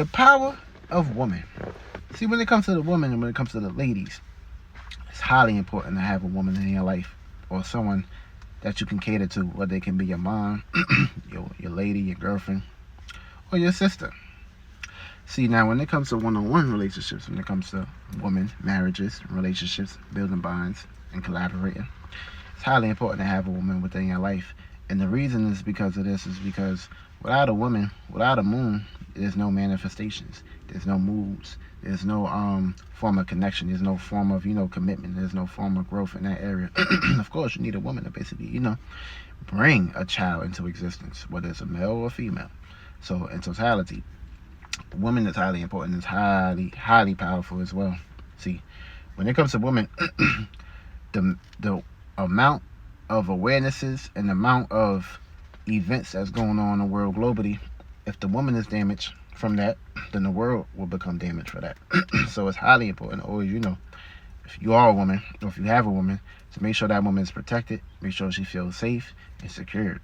The power of woman. See, when it comes to the woman and when it comes to the ladies, it's highly important to have a woman in your life or someone that you can cater to, whether it can be your mom, your lady, your girlfriend, or your sister. See, now when it comes to one-on-one relationships, when it comes to women, marriages, relationships, building bonds, and collaborating, it's highly important to have a woman within your life. And the reason is because of this is because without a woman, without a moon, there's no manifestations. There's no moods. There's no form of connection. There's no form of, commitment. There's no form of growth in that area. Of course, you need a woman to basically, bring a child into existence, whether it's a male or a female. So in totality, a woman is highly important. It's highly, highly powerful as well. See, when it comes to women, the amount of awarenesses and the amount of events that's going on in the world globally, if the woman is damaged from that, then the world will become damaged for that. So it's highly important to always, if you are a woman or if you have a woman, to make sure that woman is protected, make sure she feels safe and secured.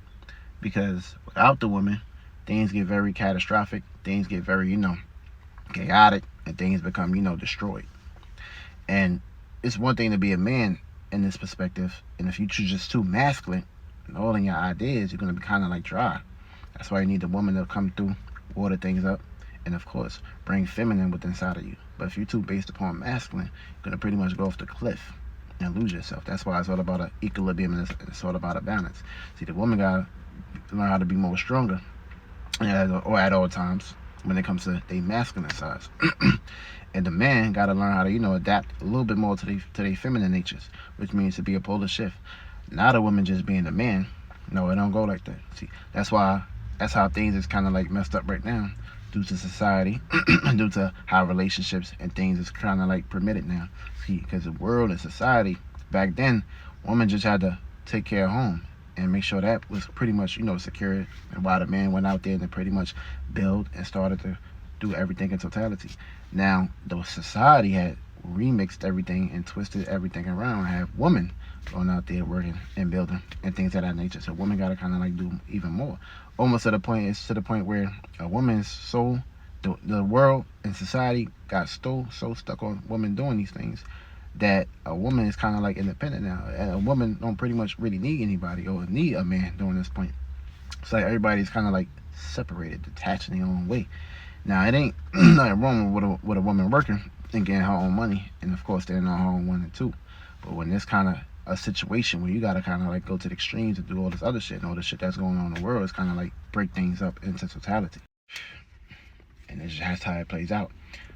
Because without the woman, things get very catastrophic, things get very, chaotic, and things become, destroyed. And it's one thing to be a man in this perspective, and if you're just too masculine and all in your ideas, you're going to be kind of like dry. That's why you need the woman to come through, water things up, and of course bring feminine within inside of you. But if you're too based upon masculine, you're going to pretty much go off the cliff and lose yourself. That's why it's all about an equilibrium, and it's all about a balance. See, the woman got to learn how to be more stronger or at all times when it comes to their masculine sides. And the man got to learn how to, adapt a little bit more to their feminine natures, which means to be a polar shift. Not a woman just being a man. No, it don't go like that. See, that's how things is kind of like messed up right now due to society and due to how relationships and things is kind of like permitted now. See, because the world and society back then, women just had to take care of home and make sure that was pretty much, secure. And while the man went out there and pretty much build and started to do everything in totality. Now, the society had remixed everything and twisted everything around and have women going out there working and building and things of that nature. So women got to kind of like do even more. Almost to the point where a woman's soul, the world and society got so stuck on women doing these things that a woman is kind of like independent now. And a woman don't pretty much really need anybody or need a man during this point. It's like everybody's kind of like separated, detached in their own way. Now, it ain't nothing wrong with a woman working and getting her own money, and of course standing on her own one and two. But when it's kind of a situation where you gotta kind of like go to the extremes and do all this other shit and all the shit that's going on in the world, it's kind of like break things up into totality. And it's just how it plays out.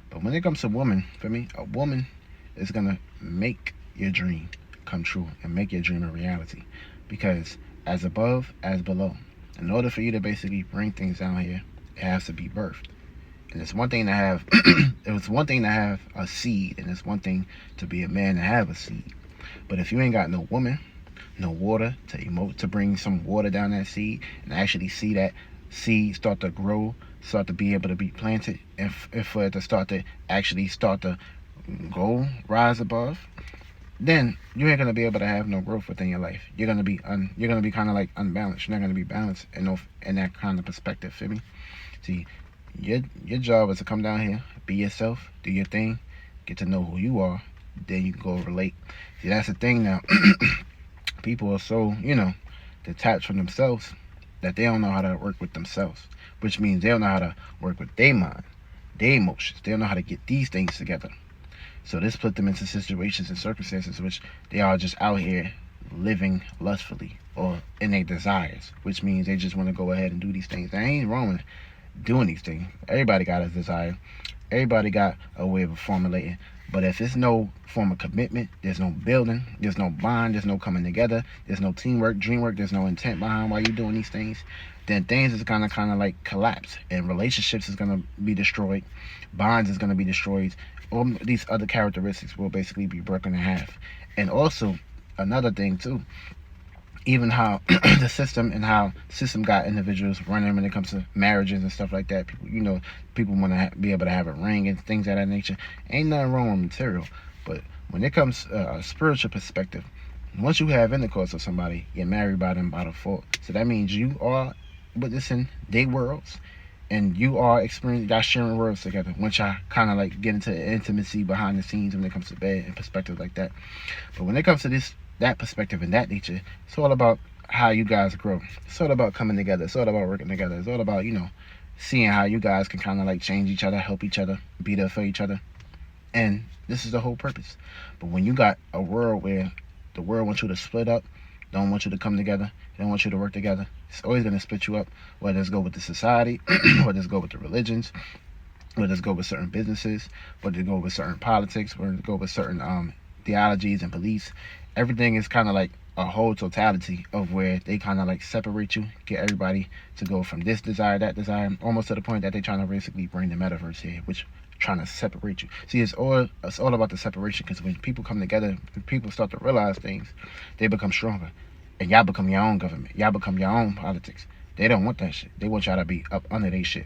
But when it comes to woman, for me, a woman is gonna make your dream come true and make your dream a reality. Because as above, as below. In order for you to basically bring things down here, it has to be birthed. And it's one thing to have a seed, and it's one thing to be a man and have a seed. But if you ain't got no woman, no water to bring some water down that seed and actually see that seed start to grow, start to be able to be planted, and for it to start to go rise above, then you ain't gonna be able to have no growth within your life. You're gonna be kind of like unbalanced. You're not gonna be balanced in that kind of perspective. Feel me? See. Your job is to come down here, be yourself, do your thing, get to know who you are, then you can go relate. See, that's the thing now. People are so, detached from themselves that they don't know how to work with themselves, which means they don't know how to work with their mind, their emotions. They don't know how to get these things together. So this put them into situations and circumstances which they are just out here living lustfully or in their desires, which means they just want to go ahead and do these things. There ain't wrong with doing these things. Everybody got a desire. Everybody got a way of formulating. But if there's no form of commitment, there's no building, there's no bond, there's no coming together, there's no teamwork, dream work, there's no intent behind why you're doing these things, then things is gonna kind of like collapse, and relationships is gonna be destroyed, bonds is gonna be destroyed. All these other characteristics will basically be broken in half. And also another thing too, even how the system got individuals running when it comes to marriages and stuff like that. People want to be able to have a ring and things of that nature. Ain't nothing wrong with material, but when it comes to a spiritual perspective, once you have intercourse with somebody, you're married by them by default. So that means you are witnessing their worlds and you are experiencing, y'all sharing worlds together. Once y'all kind of like get into the intimacy behind the scenes when it comes to bed and perspective like that. But when it comes to that perspective and that nature, it's all about how you guys grow. It's all about coming together. It's all about working together. It's all about, seeing how you guys can kind of like change each other, help each other, be there for each other. And this is the whole purpose. But when you got a world where the world wants you to split up, don't want you to come together, they don't want you to work together, it's always going to split you up, whether it's go with the society, whether it's go with the religions, whether it's go with certain businesses, whether it's go with certain politics, whether it's go with certain theologies and beliefs. Everything is kind of like a whole totality of where they kind of like separate you, get everybody to go from this desire, that desire, almost to the point that they're trying to basically bring the metaverse here, which trying to separate you. See, it's all about the separation, because when people come together, when people start to realize things, they become stronger. And y'all become your own government. Y'all become your own politics. They don't want that shit. They want y'all to be up under their shit.